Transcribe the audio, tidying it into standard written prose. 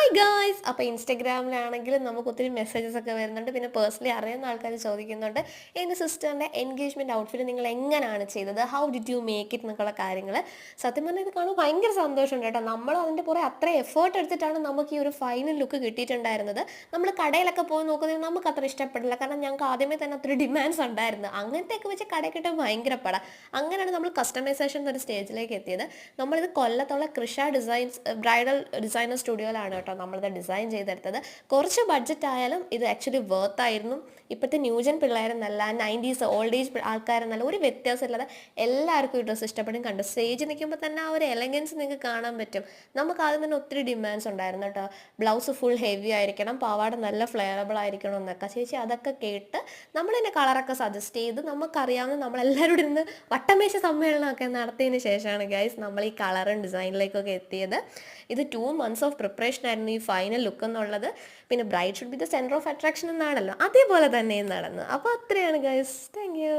Hi guys. അപ്പോൾ ഇൻസ്റ്റഗ്രാമിലാണെങ്കിലും നമുക്ക് ഒത്തിരി മെസ്സേജസ് ഒക്കെ വരുന്നുണ്ട്. പിന്നെ പേഴ്സണലി അറിയുന്ന ആൾക്കാർ ചോദിക്കുന്നുണ്ട്, എൻ്റെ സിസ്റ്ററിൻ്റെ എൻഗേജ്മെൻറ്റ് ഔട്ട്ഫിറ്റ് നിങ്ങൾ എങ്ങനെയാണ് ചെയ്തത്, how did you make it എന്നൊക്കെയുള്ള കാര്യങ്ങൾ. സത്യം പറഞ്ഞാൽ ഇത് കാണുമ്പോൾ ഭയങ്കര സന്തോഷമുണ്ട് കേട്ടോ. നമ്മൾ അതിൻ്റെ പുറകെ അത്ര എഫേർട്ട് എടുത്തിട്ടാണ് നമുക്ക് ഈ ഒരു ഫൈനൽ ലുക്ക് കിട്ടിയിട്ടുണ്ടായിരുന്നത്. നമ്മൾ കടയിലൊക്കെ പോയി നോക്കുന്നത് നമുക്ക് അത്ര ഇഷ്ടപ്പെടില്ല, കാരണം ഞങ്ങൾക്ക് ആദ്യമേ തന്നെ ഒത്തിരി ഡിമാൻഡ്സ് ഉണ്ടായിരുന്നു. അങ്ങനത്തെയൊക്കെ വെച്ച് കടയിൽ കിട്ടാൻ ഭയങ്കര പടം. അങ്ങനെയാണ് നമ്മൾ കസ്റ്റമൈസേഷൻ എന്നൊരു സ്റ്റേജിലേക്ക് എത്തിയത്. നമ്മളിത് കൊല്ലത്തുള്ള കൃഷ ഡിസൈൻസ് ബ്രൈഡൽ ഡിസൈനർ സ്റ്റുഡിയോയിലാണ് കേട്ടോ നമ്മളിത് ഡിസൈൻ ചെയ്തെടുത്തത്. കുറച്ച് ബഡ്ജറ്റ് ആയാലും ഇത് ആക്ച്വലി വർത്ത് ആയിരുന്നു. ഇപ്പോഴത്തെ ന്യൂജൻ പിള്ളേരെന്നല്ല, 90s ഓൾഡ് ഏജ് ആൾക്കാരെന്നല്ല, ഒരു വ്യത്യാസമില്ലാതെ എല്ലാവർക്കും ഈ ഡ്രസ്സ് ഇഷ്ടപ്പെടും. കണ്ടു സ്റ്റേജ് നിൽക്കുമ്പോൾ തന്നെ ആ ഒരു എലഗൻസ് നിങ്ങൾക്ക് കാണാൻ പറ്റും. നമുക്ക് ആദ്യം തന്നെ ഒത്തിരി ഡിമാൻഡ്സ് ഉണ്ടായിരുന്നു കേട്ടോ. ബ്ലൗസ് ഫുൾ ഹെവി ആയിരിക്കണം, പാവാട നല്ല ഫ്ലെയറബിൾ ആയിരിക്കണം എന്നൊക്കെ. ചേച്ചി അതൊക്കെ കേട്ട് നമ്മളതിൻ്റെ കളറൊക്കെ സജസ്റ്റ് ചെയ്ത് നമുക്കറിയാവുന്ന നമ്മളെല്ലാവരും ഇരുന്ന് വട്ടമേശ സമ്മേളനമൊക്കെ നടത്തിയതിന് ശേഷമാണ് ഗൈസ് നമ്മൾ ഈ കളറും ഡിസൈനിലേക്കൊക്കെ എത്തിയത്. ഇത് 2 months ഓഫ് പ്രിപ്പറേഷൻ ആയിരുന്നു ഈ ഫൈനൽ ലുക്ക് എന്നുള്ളത്. പിന്നെ bride should be the centre of attraction എന്നാണല്ലോ, അതേപോലെ തന്നെ നടന്നു. അപ്പോൾ അത്രയാണ് ഗൈസ്. Thank you.